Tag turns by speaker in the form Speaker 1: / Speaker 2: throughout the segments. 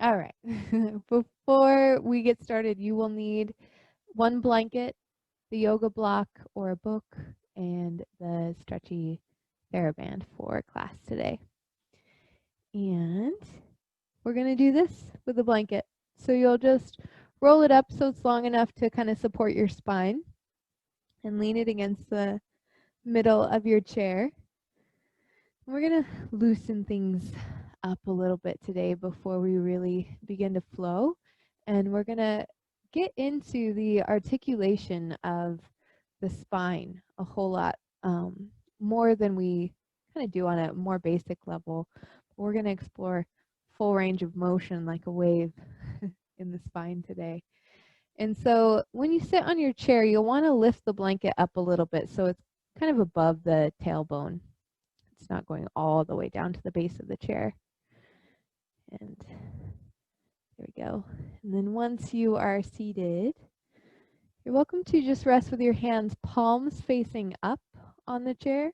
Speaker 1: All right. Before we get started, you will need one blanket, the yoga block or a book, and the stretchy TheraBand for class today. And we're going to do this with a blanket. So you'll just roll it up so it's long enough to kind of support your spine and lean it against the middle of your chair. We're going to loosen things up a little bit today before we really begin to flow. And we're going to get into the articulation of the spine a whole lot more than we kind of do on a more basic level. We're going to explore full range of motion like a wave in the spine today. And so when you sit on your chair, you'll want to lift the blanket up a little bit so it's kind of above the tailbone. It's not going all the way down to the base of the chair. And there we go. And then once you are seated, you're welcome to just rest with your hands palms facing up on the chair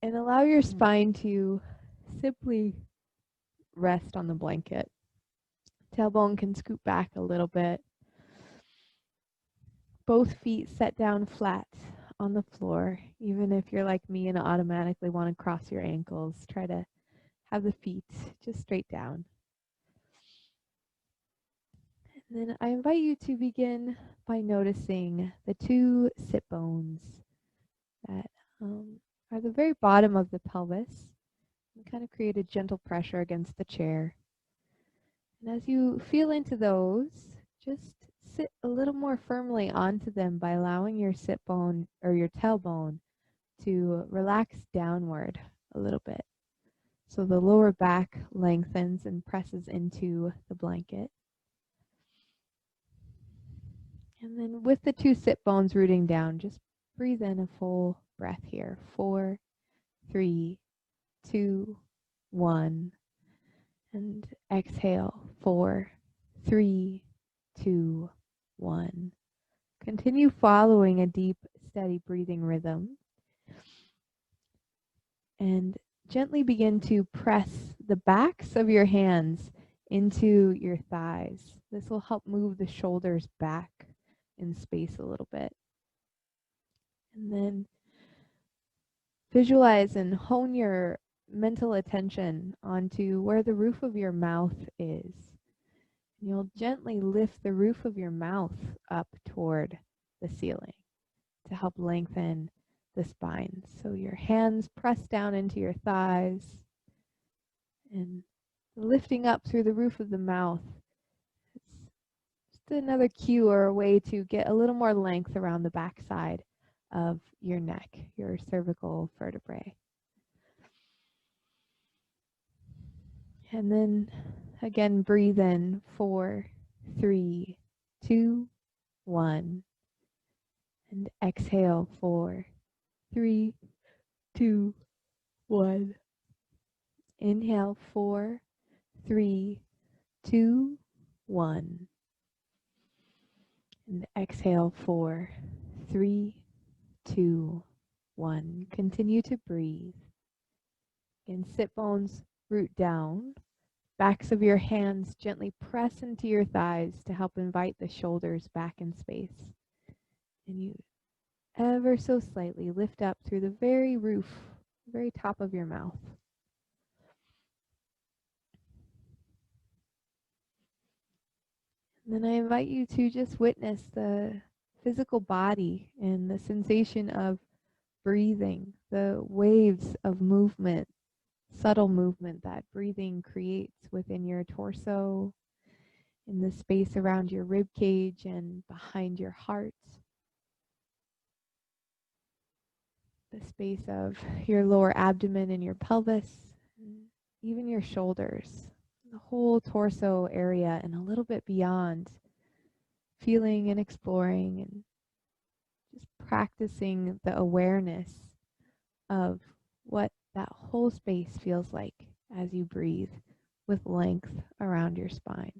Speaker 1: and allow your spine to simply rest on the blanket. Tailbone can scoot back a little bit. Both feet set down flat on the floor. Even if you're like me and automatically want to cross your ankles, try to have the feet just straight down. And then I invite you to begin by noticing the two sit bones that are the very bottom of the pelvis and kind of create a gentle pressure against the chair. And as you feel into those, just sit a little more firmly onto them by allowing your sit bone or your tailbone to relax downward a little bit. So the lower back lengthens and presses into the blanket. And then with the two sit bones rooting down, just breathe in a full breath here. 4, 3, 2, 1. And exhale. 4, 3, 2, 1. Continue following a deep, steady breathing rhythm. And gently begin to press the backs of your hands into your thighs. This will help move the shoulders back in space a little bit. And then visualize and hone your mental attention onto where the roof of your mouth is. You'll gently lift the roof of your mouth up toward the ceiling to help lengthen the spine. So your hands press down into your thighs and lifting up through the roof of the mouth. It's just another cue or a way to get a little more length around the back side of your neck, your cervical vertebrae. And then again, breathe in. 4, 3, 2, 1. And exhale. 4, 3, 2, 1. Inhale. 4, 3, 2, 1. And exhale. 4, 3, 2, 1. Continue to breathe. And sit bones root down. Backs of your hands gently press into your thighs to help invite the shoulders back in space. And you ever so slightly lift up through the very roof, very top of your mouth. And then I invite you to just witness the physical body and the sensation of breathing, the waves of movement, subtle movement that breathing creates within your torso, in the space around your rib cage and behind your heart, the space of your lower abdomen and your pelvis, and even your shoulders, the whole torso area and a little bit beyond, feeling and exploring and just practicing the awareness of what that whole space feels like as you breathe with length around your spine.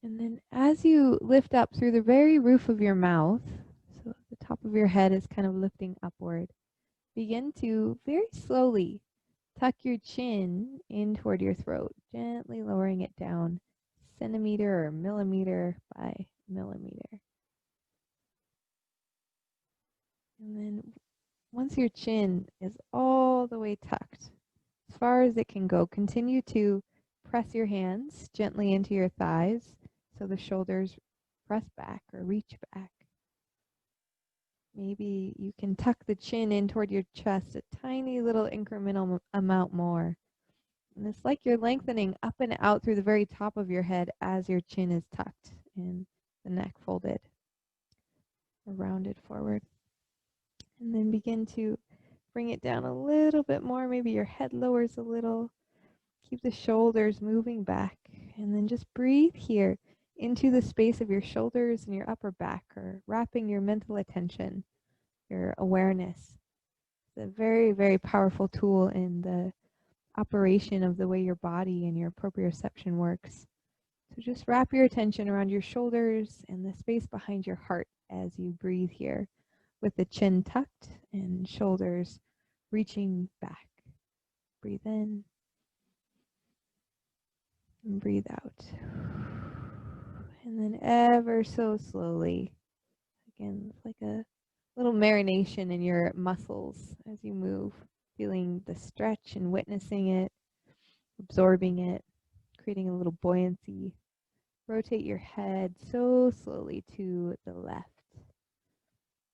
Speaker 1: And then as you lift up through the very roof of your mouth, of your head is kind of lifting upward. Begin to very slowly tuck your chin in toward your throat, gently lowering it down centimeter or millimeter by millimeter. And then once your chin is all the way tucked, as far as it can go, continue to press your hands gently into your thighs so the shoulders press back or reach back. Maybe you can tuck the chin in toward your chest a tiny little incremental amount more. And it's like you're lengthening up and out through the very top of your head as your chin is tucked and the neck folded or rounded forward. And then begin to bring it down a little bit more. Maybe your head lowers a little. Keep the shoulders moving back. And then just breathe here into the space of your shoulders and your upper back, or wrapping your mental attention, your awareness. It's a very, very powerful tool in the operation of the way your body and your proprioception works. So just wrap your attention around your shoulders and the space behind your heart as you breathe here, with the chin tucked and shoulders reaching back. Breathe in and breathe out. And then ever so slowly, again, it's like a little marination in your muscles as you move, feeling the stretch and witnessing it, absorbing it, creating a little buoyancy. Rotate your head so slowly to the left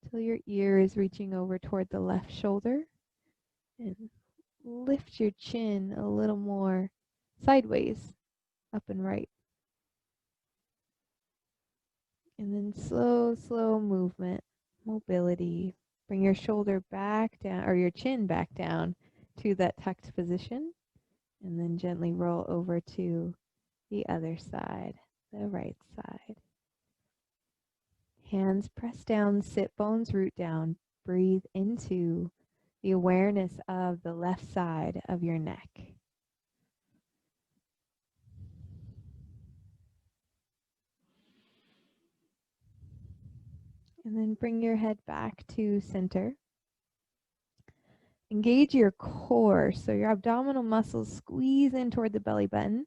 Speaker 1: till your ear is reaching over toward the left shoulder, and lift your chin a little more sideways, up and right. And then slow movement, mobility. Bring your shoulder back down, or your chin back down to that tucked position, and then gently roll over to the other side, the right side. Hands press down, sit bones root down. Breathe into the awareness of the left side of your neck. And then bring your head back to center. Engage your core, so your abdominal muscles squeeze in toward the belly button,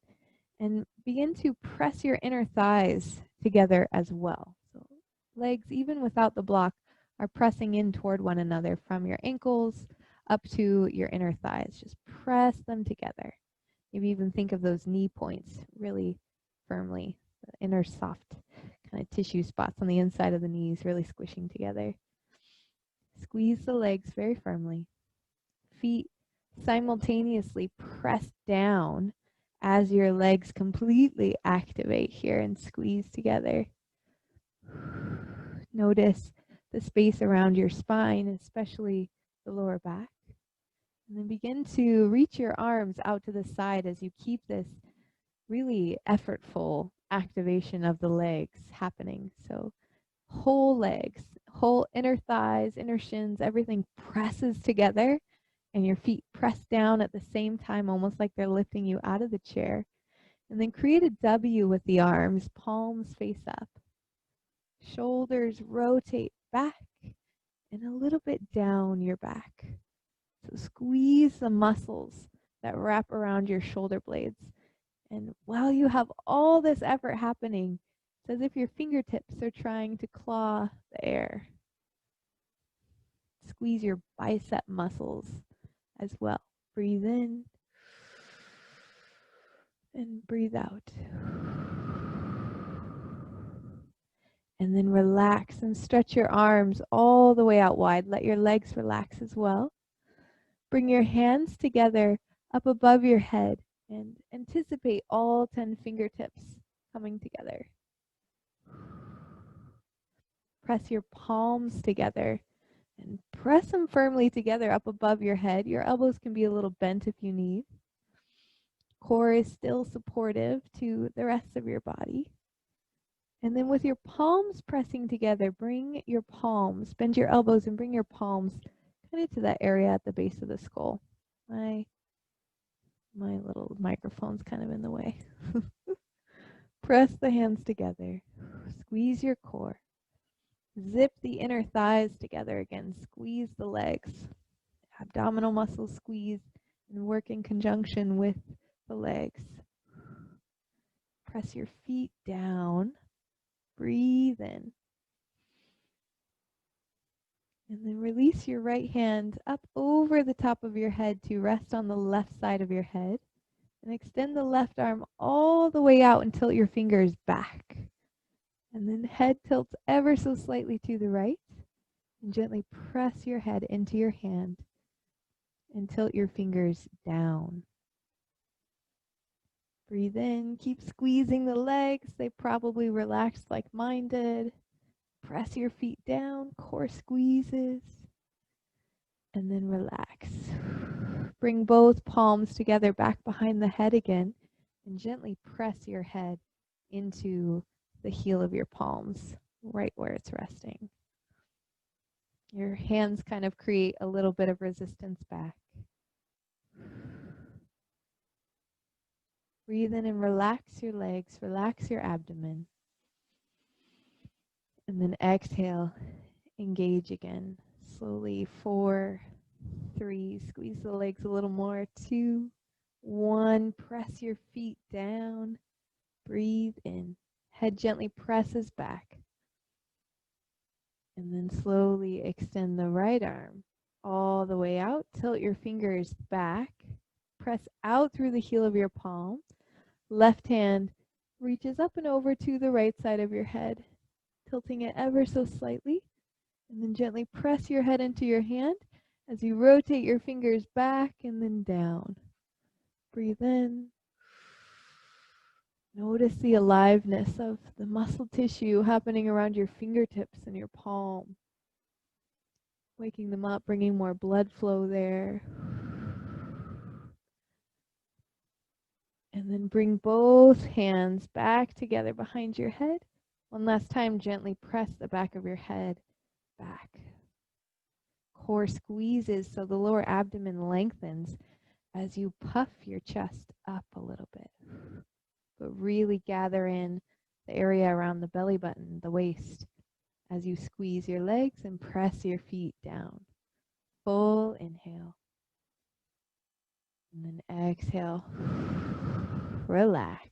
Speaker 1: and begin to press your inner thighs together as well. So legs, even without the block, are pressing in toward one another from your ankles up to your inner thighs. Just press them together. Maybe even think of those knee points really firmly, the inner soft kind of tissue spots on the inside of the knees really squishing together. Squeeze the legs very firmly. Feet simultaneously press down as your legs completely activate here and squeeze together. Notice the space around your spine, especially the lower back. And then begin to reach your arms out to the side as you keep this really effortful activation of the legs happening. So whole legs, whole inner thighs, inner shins, everything presses together, and your feet press down at the same time, almost like they're lifting you out of the chair. And then create a W with the arms, palms face up. Shoulders rotate back and a little bit down your back. So squeeze the muscles that wrap around your shoulder blades. And while you have all this effort happening, it's as if your fingertips are trying to claw the air. Squeeze your bicep muscles as well. Breathe in and breathe out. And then relax and stretch your arms all the way out wide. Let your legs relax as well. Bring your hands together up above your head and anticipate all 10 fingertips coming together. Press your palms together and press them firmly together up above your head. Your elbows can be a little bent if you need. Core is still supportive to the rest of your body. And then with your palms pressing together, bring your palms, bend your elbows and bring your palms kind of to that area at the base of the skull. My little microphone's kind of in the way. Press the hands together. Squeeze your core. Zip the inner thighs together again. Squeeze the legs. Abdominal muscles squeeze and work in conjunction with the legs. Press your feet down. Breathe in. And then release your right hand up over the top of your head to rest on the left side of your head. And extend the left arm all the way out and tilt your fingers back. And then head tilts ever so slightly to the right. And gently press your head into your hand and tilt your fingers down. Breathe in, keep squeezing the legs. They probably relaxed like mine did. Press your feet down, core squeezes. And then relax. Bring both palms together back behind the head again and gently press your head into the heel of your palms, right where it's resting. Your hands kind of create a little bit of resistance back. Breathe in and relax your legs, relax your abdomen. And then exhale, engage again. Slowly, 4, 3, squeeze the legs a little more, 2, 1, press your feet down, breathe in. Head gently presses back. And then slowly extend the right arm all the way out. Tilt your fingers back. Press out through the heel of your palm. Left hand reaches up and over to the right side of your head, tilting it ever so slightly. And then gently press your head into your hand as you rotate your fingers back and then down. Breathe in. Notice the aliveness of the muscle tissue happening around your fingertips and your palm. Waking them up, bringing more blood flow there. And then bring both hands back together behind your head. One last time, gently press the back of your head back. Core squeezes so the lower abdomen lengthens as you puff your chest up a little bit. But really gather in the area around the belly button, the waist, as you squeeze your legs and press your feet down. Full inhale. And then exhale. Relax.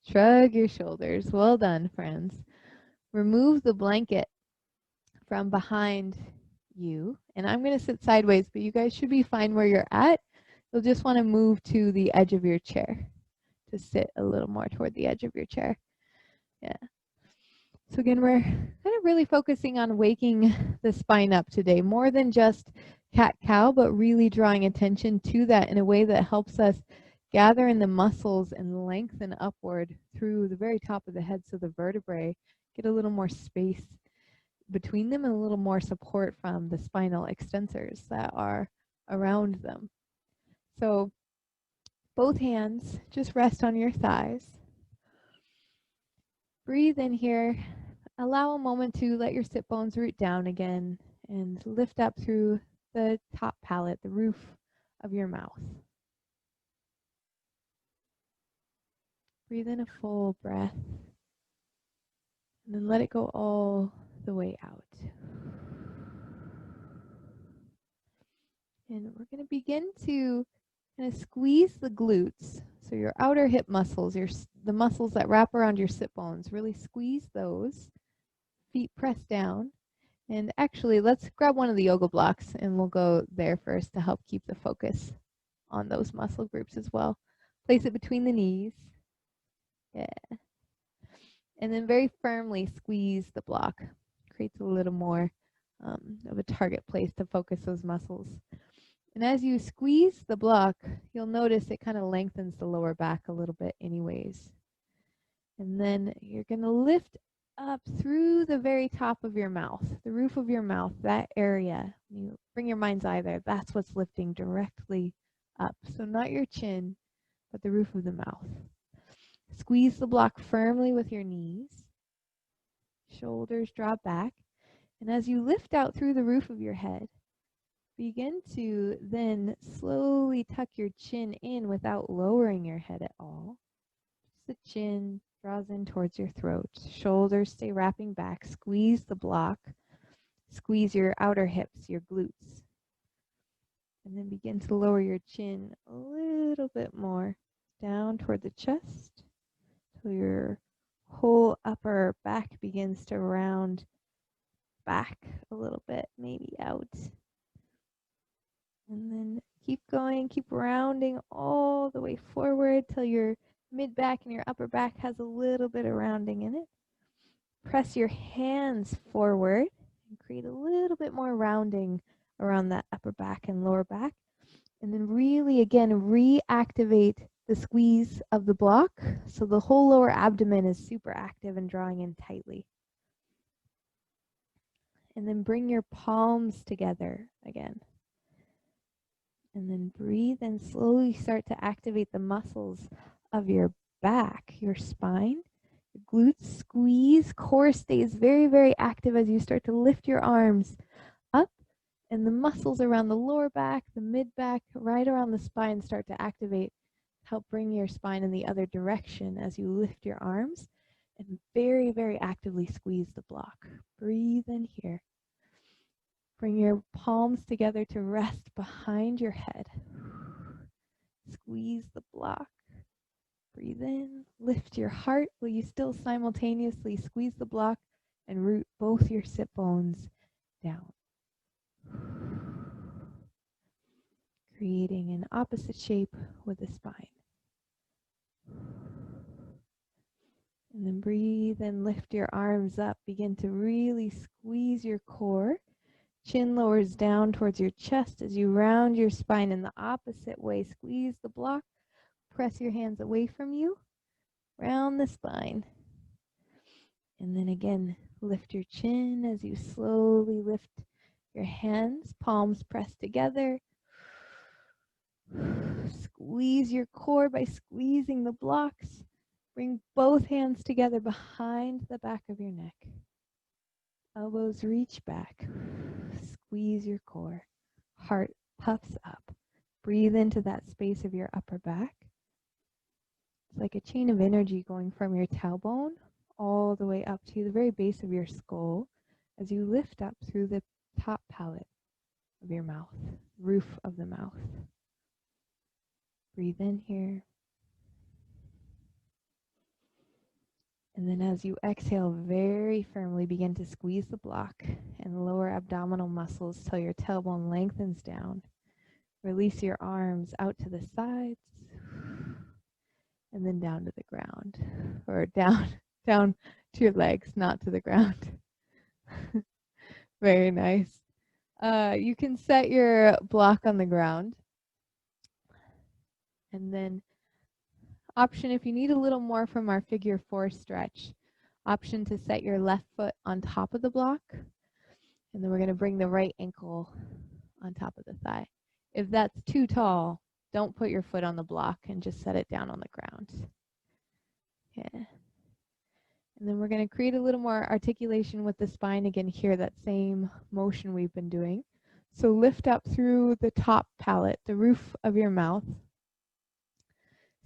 Speaker 1: Shrug your shoulders. Well done, friends. Remove the blanket from behind you. And I'm going to sit sideways, but you guys should be fine where you're at. You'll just want to move to the edge of your chair to sit a little more toward the edge of your chair. Yeah. So again, we're kind of really focusing on waking the spine up today, more than just cat-cow, but really drawing attention to that in a way that helps us gather in the muscles and lengthen upward through the very top of the head so the vertebrae get a little more space between them and a little more support from the spinal extensors that are around them. So both hands just rest on your thighs. Breathe in here. Allow a moment to let your sit bones root down again and lift up through the top palate, the roof of your mouth. Breathe in a full breath and then let it go all the way out. And we're going to begin to kind of squeeze the glutes. So your outer hip muscles, the muscles that wrap around your sit bones, really squeeze those. Feet press down. And actually, let's grab one of the yoga blocks and we'll go there first to help keep the focus on those muscle groups as well. Place it between the knees. Yeah. And then very firmly squeeze the block. Creates a little more of a target place to focus those muscles. And as you squeeze the block, you'll notice it kind of lengthens the lower back a little bit anyways. And then you're going to lift up through the very top of your mouth, the roof of your mouth, that area. You bring your mind's eye there. That's what's lifting directly up. So not your chin, but the roof of the mouth. Squeeze the block firmly with your knees. Shoulders drop back. And as you lift out through the roof of your head, begin to then slowly tuck your chin in without lowering your head at all. Just the chin draws in towards your throat. Shoulders stay wrapping back. Squeeze the block. Squeeze your outer hips, your glutes. And then begin to lower your chin a little bit more down toward the chest till your whole upper back begins to round back a little bit, maybe out. And then keep going, keep rounding all the way forward till your mid back and your upper back has a little bit of rounding in it. Press your hands forward and create a little bit more rounding around that upper back and lower back. And then really, again, reactivate the squeeze of the block so the whole lower abdomen is super active and drawing in tightly. And then bring your palms together again. And then breathe and slowly start to activate the muscles of your back, your spine. Your glutes squeeze, core stays very, very active as you start to lift your arms up, and the muscles around the lower back, the mid back, right around the spine start to activate. Help bring your spine in the other direction as you lift your arms and very, very actively squeeze the block. Breathe in here. Bring your palms together to rest behind your head. Squeeze the block. Breathe in. Lift your heart. Will you still simultaneously squeeze the block and root both your sit bones down? Creating an opposite shape with the spine. And then breathe and lift your arms up. Begin to really squeeze your core. Chin lowers down towards your chest as you round your spine in the opposite way. Squeeze the block. Press your hands away from you. Round the spine. And then again, lift your chin as you slowly lift your hands. Palms pressed together. Squeeze your core by squeezing the blocks. Bring both hands together behind the back of your neck. Elbows reach back. Squeeze your core. Heart puffs up. Breathe into that space of your upper back. It's like a chain of energy going from your tailbone all the way up to the very base of your skull as you lift up through the top palate of your mouth, roof of the mouth. Breathe in here. And then as you exhale, very firmly begin to squeeze the block and lower abdominal muscles till your tailbone lengthens down. Release your arms out to the sides and then down to the ground, or down to your legs, not to the ground. Very nice. You can set your block on the ground. And then option, if you need a little more from our figure 4 stretch, option to set your left foot on top of the block. And then we're going to bring the right ankle on top of the thigh. If that's too tall, don't put your foot on the block and just set it down on the ground. Yeah. And then we're going to create a little more articulation with the spine again here, that same motion we've been doing. So lift up through the top palate, the roof of your mouth.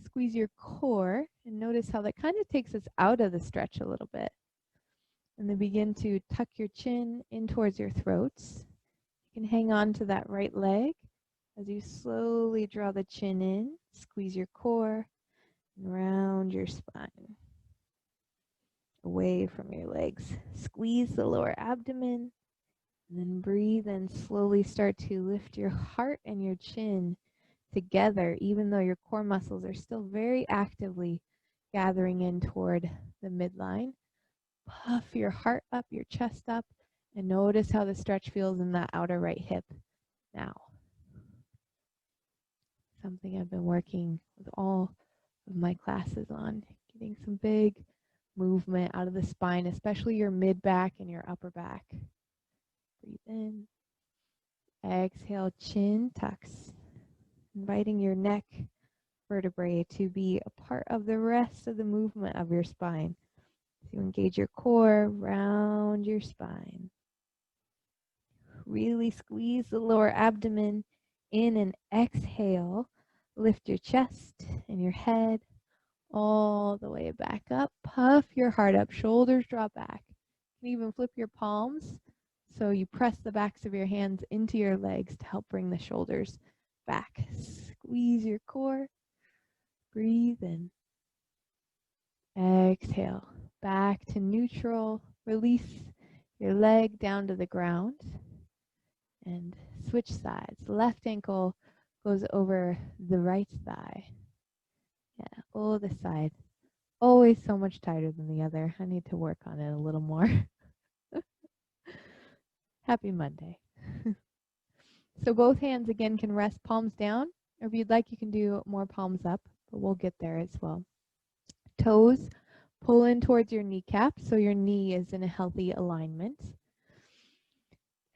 Speaker 1: Squeeze your core and notice how that kind of takes us out of the stretch a little bit. And then begin to tuck your chin in towards your throats. You can hang on to that right leg as you slowly draw the chin in, squeeze your core, and round your spine. Away from your legs. Squeeze the lower abdomen, and then breathe and slowly start to lift your heart and your chin together, even though your core muscles are still very actively gathering in toward the midline. Puff your heart up, your chest up, and notice how the stretch feels in that outer right hip now. Something I've been working with all of my classes on, getting some big movement out of the spine, especially your mid back and your upper back. Breathe in. Exhale, chin tucks, inviting your neck vertebrae to be a part of the rest of the movement of your spine. So you engage your core, round your spine. Really squeeze the lower abdomen in and exhale. Lift your chest and your head all the way back up. Puff your heart up, shoulders drop back. You can even flip your palms so you press the backs of your hands into your legs to help bring the shoulders back. Squeeze your core. Breathe in. Exhale. Back to neutral. Release your leg down to the ground. And switch sides. Left ankle goes over the right thigh. Yeah, oh, this side. Always so much tighter than the other. I need to work on it a little more. Happy Monday. So both hands again can rest palms down, or if you'd like you can do more palms up, but we'll get there as well. Toes pull in towards your kneecap so your knee is in a healthy alignment.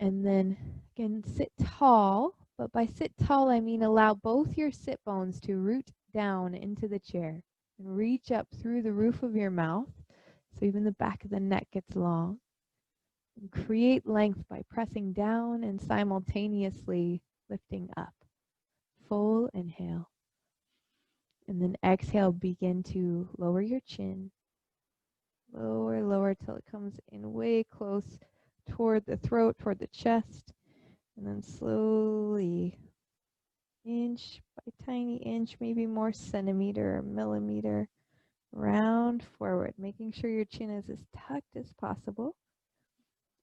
Speaker 1: And then again, sit tall, but by sit tall I mean allow both your sit bones to root down into the chair and reach up through the roof of your mouth so even the back of the neck gets long. And create length by pressing down and simultaneously lifting up. Full inhale. And then exhale, begin to lower your chin. Lower, lower till it comes in way close toward the throat, toward the chest. And then slowly, inch by tiny inch, maybe more centimeter or millimeter, round forward, making sure your chin is as tucked as possible.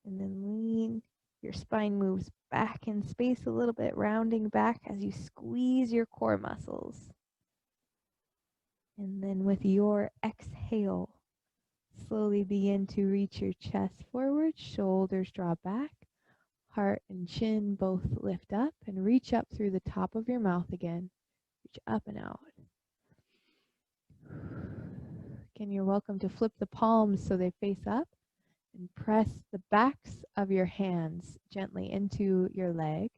Speaker 1: And then lean, your spine moves back in space a little bit, rounding back as you squeeze your core muscles. And then with your exhale, slowly begin to reach your chest forward, shoulders draw back, heart and chin both lift up, and reach up through the top of your mouth again. Reach up and out. Again, you're welcome to flip the palms so they face up. And press the backs of your hands gently into your leg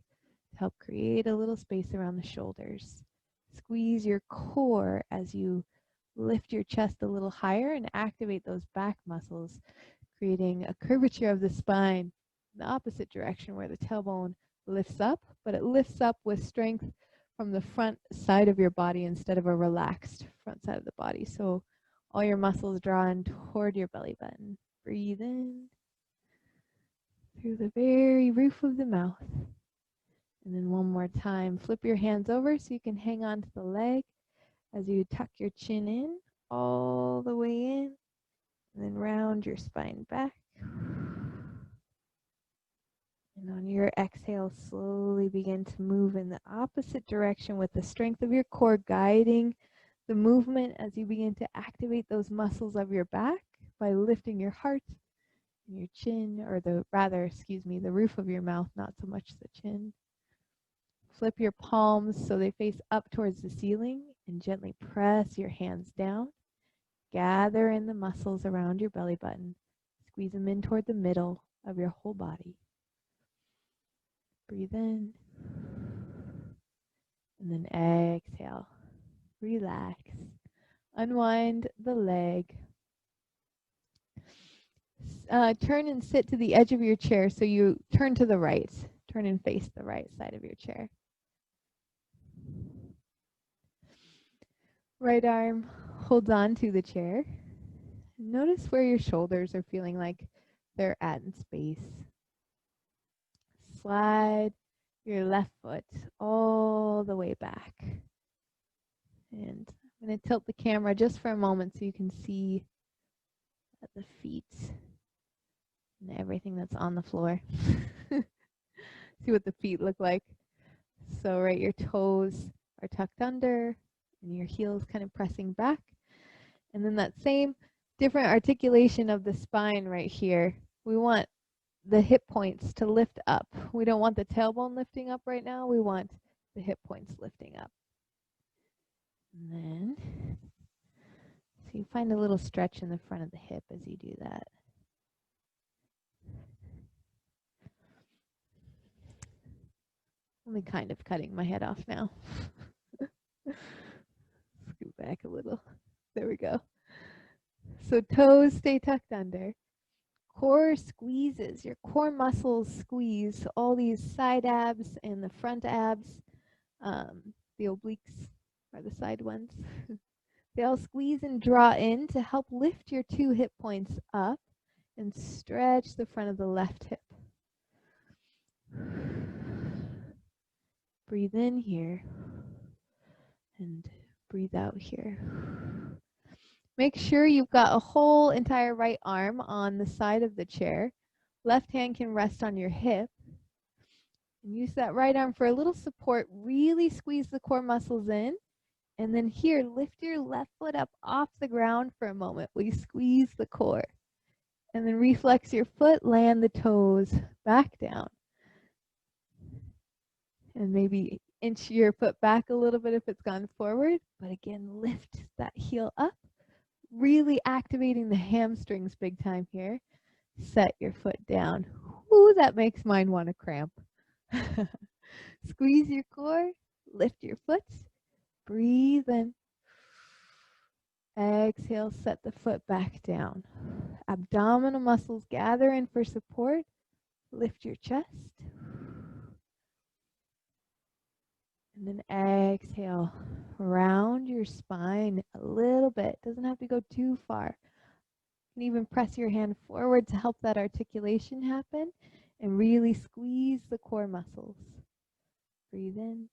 Speaker 1: to help create a little space around the shoulders. Squeeze your core as you lift your chest a little higher and activate those back muscles, creating a curvature of the spine in the opposite direction where the tailbone lifts up, but it lifts up with strength from the front side of your body instead of a relaxed front side of the body. So all your muscles draw in toward your belly button. Breathe in through the very roof of the mouth. And then one more time, flip your hands over so you can hang on to the leg as you tuck your chin in, all the way in, and then round your spine back. And on your exhale, slowly begin to move in the opposite direction with the strength of your core guiding the movement as you begin to activate those muscles of your back by lifting your heart and your chin, or the roof of your mouth, not so much the chin. Flip your palms so they face up towards the ceiling and gently press your hands down. Gather in the muscles around your belly button. Squeeze them in toward the middle of your whole body. Breathe in. And then exhale. Relax. Unwind the leg. Turn and sit to the edge of your chair so you turn to the right. Turn and face the right side of your chair. Right arm holds on to the chair. Notice where your shoulders are feeling like they're at in space. Slide your left foot all the way back. And I'm going to tilt the camera just for a moment so you can see the feet and everything that's on the floor. See what the feet look like. So right, your toes are tucked under and your heels kind of pressing back. And then that same different articulation of the spine right here. We want the hip points to lift up. We don't want the tailbone lifting up right now. We want the hip points lifting up. And then, so you find a little stretch in the front of the hip as you do that. Only kind of cutting my head off now. Scoot back a little. There we go. So toes stay tucked under. Core squeezes. Your core muscles squeeze. All these side abs and the front abs. The obliques are the side ones. Exhale, squeeze and draw in to help lift your 2 hip points up and stretch the front of the left hip. Breathe in here and breathe out here. Make sure you've got a whole entire right arm on the side of the chair. Left hand can rest on your hip. And use that right arm for a little support. Really squeeze the core muscles in. And then here, lift your left foot up off the ground for a moment. We squeeze the core. And then reflex your foot, land the toes back down. And maybe inch your foot back a little bit if it's gone forward. But again, lift that heel up. Really activating the hamstrings big time here. Set your foot down. Ooh, that makes mine want to cramp. Squeeze your core. Lift your foot. Breathe in. Exhale, set the foot back down. Abdominal muscles gather in for support. Lift your chest. And then exhale, round your spine a little bit. Doesn't have to go too far. You can even press your hand forward to help that articulation happen and really squeeze the core muscles. Breathe in.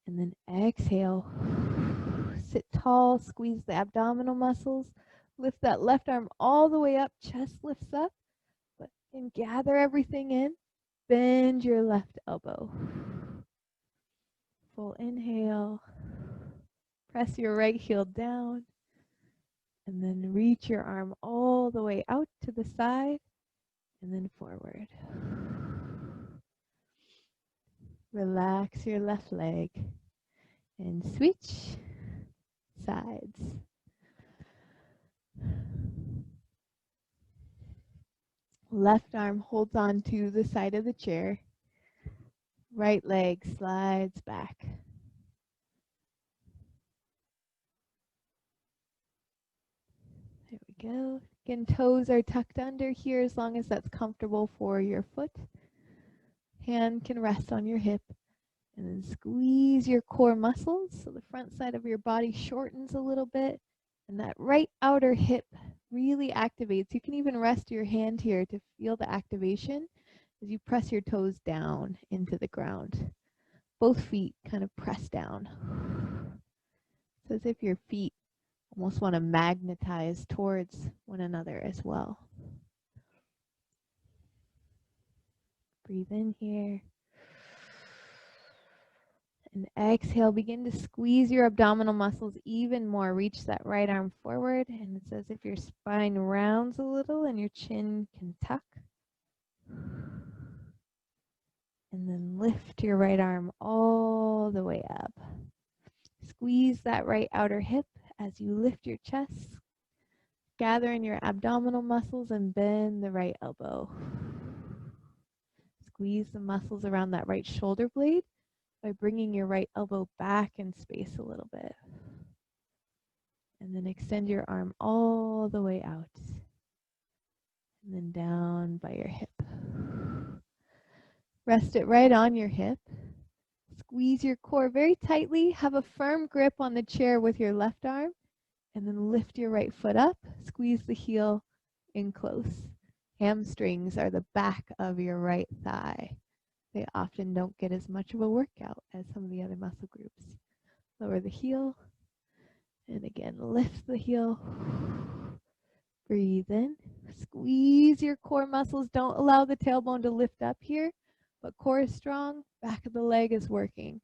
Speaker 1: And then exhale. Sit tall, squeeze the abdominal muscles. Lift that left arm all the way up, chest lifts up. And gather everything in. Bend your left elbow. Full inhale. Press your right heel down. And then reach your arm all the way out to the side. And then forward. Relax your left leg. And switch sides. Left arm holds on to the side of the chair. Right leg slides back. There we go. Again, toes are tucked under here as long as that's comfortable for your foot. Hand can rest on your hip. And then squeeze your core muscles so the front side of your body shortens a little bit. And that right outer hip really activates. You can even rest your hand here to feel the activation as you press your toes down into the ground. Both feet kind of press down. So as if your feet almost want to magnetize towards one another as well. Breathe in here. And exhale, begin to squeeze your abdominal muscles even more. Reach that right arm forward, and it's as if your spine rounds a little and your chin can tuck. And then lift your right arm all the way up. Squeeze that right outer hip as you lift your chest. Gather in your abdominal muscles and bend the right elbow. Squeeze the muscles around that right shoulder blade by bringing your right elbow back in space a little bit. And then extend your arm all the way out. And then down by your hip. Rest it right on your hip. Squeeze your core very tightly. Have a firm grip on the chair with your left arm. And then lift your right foot up. Squeeze the heel in close. Hamstrings are the back of your right thigh. They often don't get as much of a workout as some of the other muscle groups. Lower the heel. And again, lift the heel. Breathe in. Squeeze your core muscles. Don't allow the tailbone to lift up here. But core is strong. Back of the leg is working.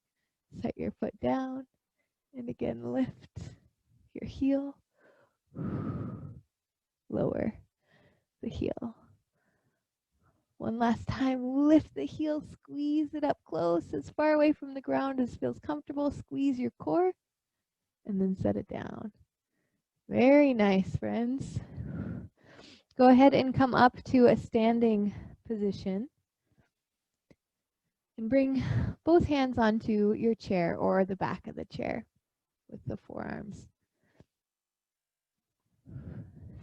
Speaker 1: Set your foot down. And again, lift your heel. Lower the heel. One last time, lift the heel, squeeze it up close, as far away from the ground as feels comfortable. Squeeze your core, and then set it down. Very nice, friends. Go ahead and come up to a standing position. And bring both hands onto your chair or the back of the chair with the forearms.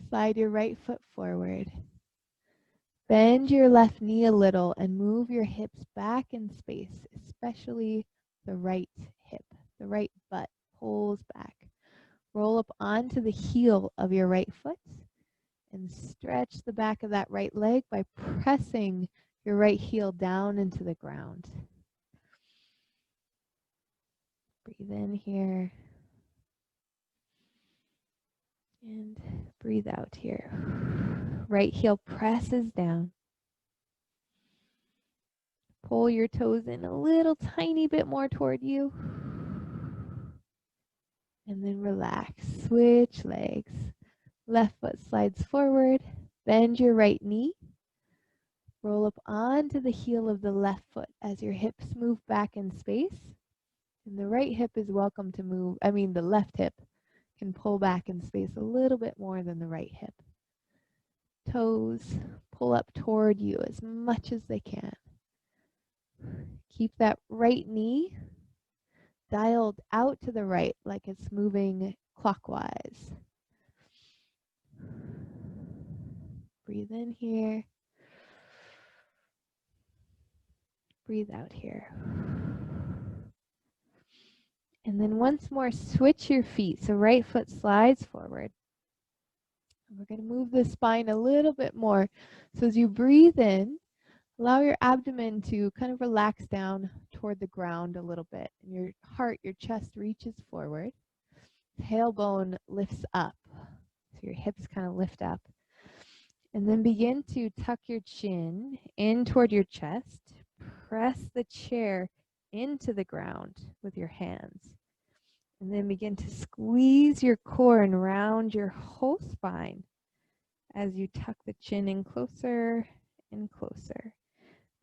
Speaker 1: Slide your right foot forward. Bend your left knee a little and move your hips back in space, especially the right hip, the right butt pulls back. Roll up onto the heel of your right foot and stretch the back of that right leg by pressing your right heel down into the ground. Breathe in here and breathe out here. Right heel presses down. Pull your toes in a little tiny bit more toward you. And then relax. Switch legs. Left foot slides forward. Bend your right knee. Roll up onto the heel of the left foot as your hips move back in space. And the right hip is welcome to move. The left hip can pull back in space a little bit more than the right hip. Toes pull up toward you as much as they can. Keep that right knee dialed out to the right like it's moving clockwise. Breathe in here. Breathe out here. And then once more, switch your feet. So right foot slides forward. And we're going to move the spine a little bit more. So as you breathe in, allow your abdomen to kind of relax down toward the ground a little bit. And your heart, your chest reaches forward. Tailbone lifts up. So your hips kind of lift up. And then begin to tuck your chin in toward your chest. Press the chair into the ground with your hands. And then begin to squeeze your core and round your whole spine as you tuck the chin in closer and closer.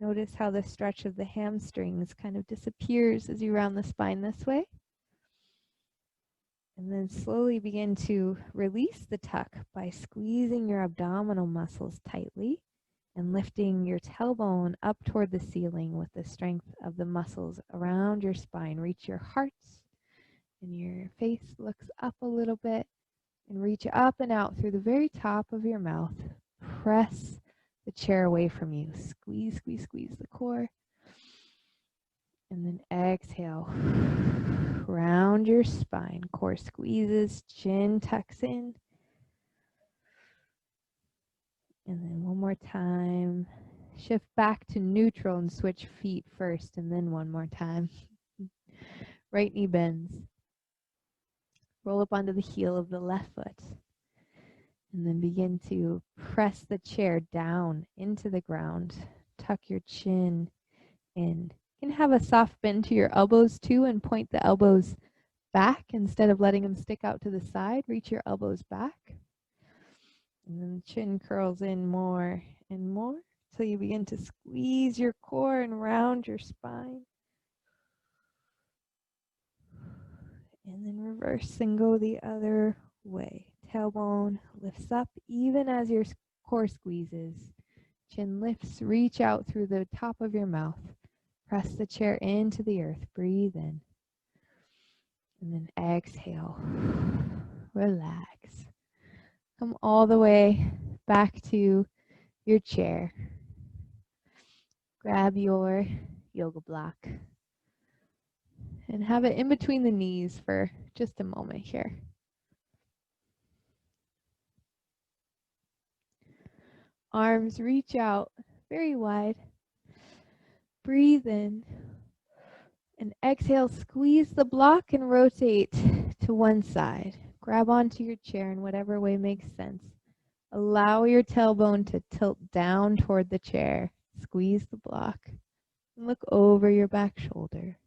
Speaker 1: Notice how the stretch of the hamstrings kind of disappears as you round the spine this way. And then slowly begin to release the tuck by squeezing your abdominal muscles tightly and lifting your tailbone up toward the ceiling with the strength of the muscles around your spine. Reach your heart and your face looks up a little bit and reach up and out through the very top of your mouth. Press the chair away from you. Squeeze, squeeze, squeeze the core. And then exhale. Round your spine. Core squeezes, chin tucks in. And then one more time. Shift back to neutral and switch feet first, and then one more time. Right knee bends. Roll up onto the heel of the left foot. And then begin to press the chair down into the ground. Tuck your chin in. You can have a soft bend to your elbows too and point the elbows back instead of letting them stick out to the side. Reach your elbows back. And then the chin curls in more and more until you begin to squeeze your core and round your spine. And then reverse and go the other way. Tailbone lifts up even as your core squeezes. Chin lifts, reach out through the top of your mouth. Press the chair into the earth. Breathe in. And then exhale. Relax. Come all the way back to your chair. Grab your yoga block and have it in between the knees for just a moment here. Arms reach out very wide. Breathe in and exhale. Squeeze the block and rotate to one side. Grab onto your chair in whatever way makes sense. Allow your tailbone to tilt down toward the chair. Squeeze the block and look over your back shoulder.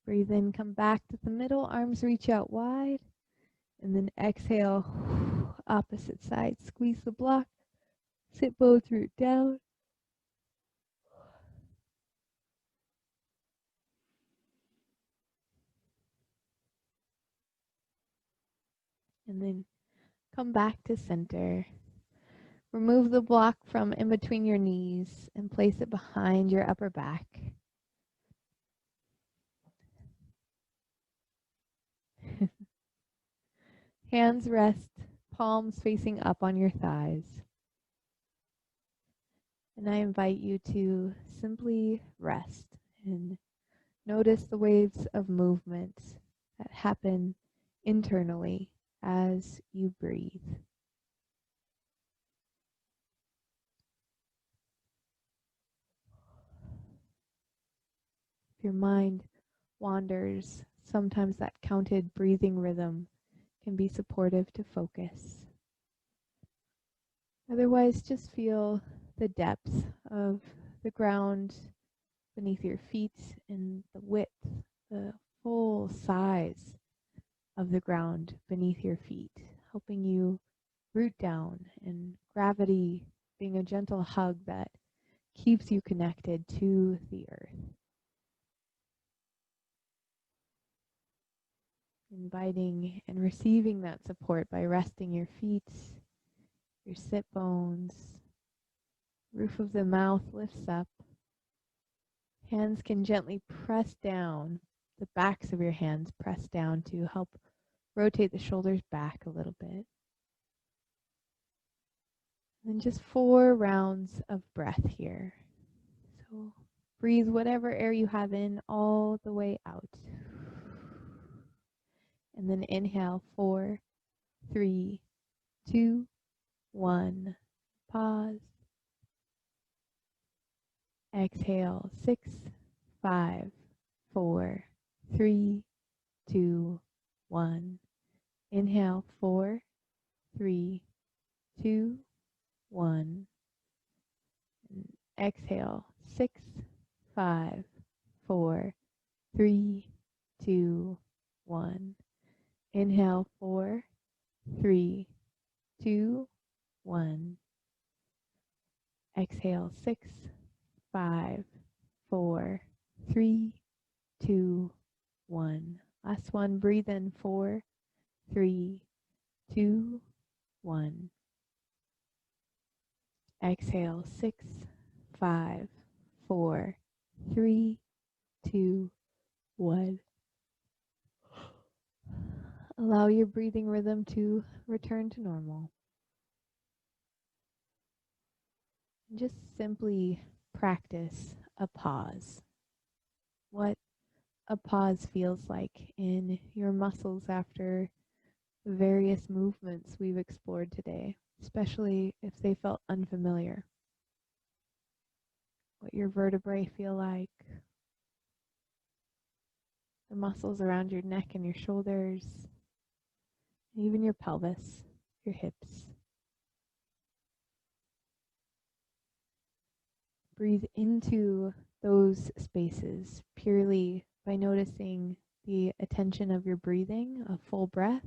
Speaker 1: Breathe in, come back to the middle, arms reach out wide, and then exhale, opposite side. Squeeze the block, sit both root down. And then come back to center. Remove the block from in between your knees and place it behind your upper back. Hands rest, palms facing up on your thighs. And I invite you to simply rest and notice the waves of movement that happen internally as you breathe. If your mind wanders, sometimes that counted breathing rhythm can be supportive to focus. Otherwise, just feel the depth of the ground beneath your feet and the width, the full size of the ground beneath your feet, helping you root down, and gravity being a gentle hug that keeps you connected to the earth. Inviting and receiving that support by resting your feet, your sit bones, roof of the mouth lifts up. Hands can gently press down, the backs of your hands press down to help rotate the shoulders back a little bit. And just 4 rounds of breath here. So breathe whatever air you have in all the way out. And then inhale, 4, 3, 2, 1. Pause. Exhale, 6, 5, 4, 3, 2, 1. Inhale, 4, 3, 2, 1. And exhale, 6, 5, 4, 3, 2, 1. Inhale, 4, 3, 2, 1. Exhale, 6, 5, 4, 3, 2, 1. Last one, breathe in, 4, 3, 2, 1. Exhale, 6, 5, 4, 3, 2, 1. Allow your breathing rhythm to return to normal. Just simply practice a pause. What a pause feels like in your muscles after the various movements we've explored today, especially if they felt unfamiliar. What your vertebrae feel like, the muscles around your neck and your shoulders, even your pelvis, your hips. Breathe into those spaces purely by noticing the attention of your breathing, a full breath,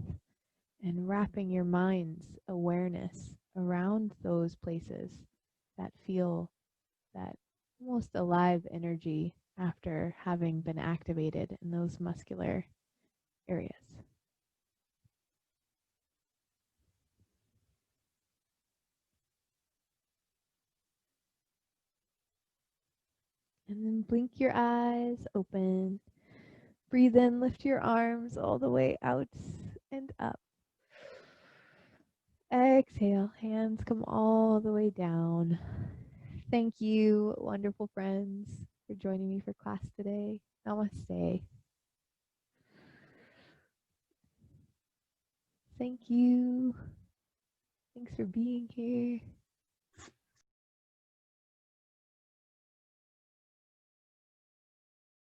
Speaker 1: and wrapping your mind's awareness around those places that feel that almost alive energy after having been activated in those muscular areas. And then blink your eyes open. Breathe in, lift your arms all the way out and up. Exhale, hands come all the way down. Thank you, wonderful friends, for joining me for class today. Namaste. Thank you. Thanks for being here.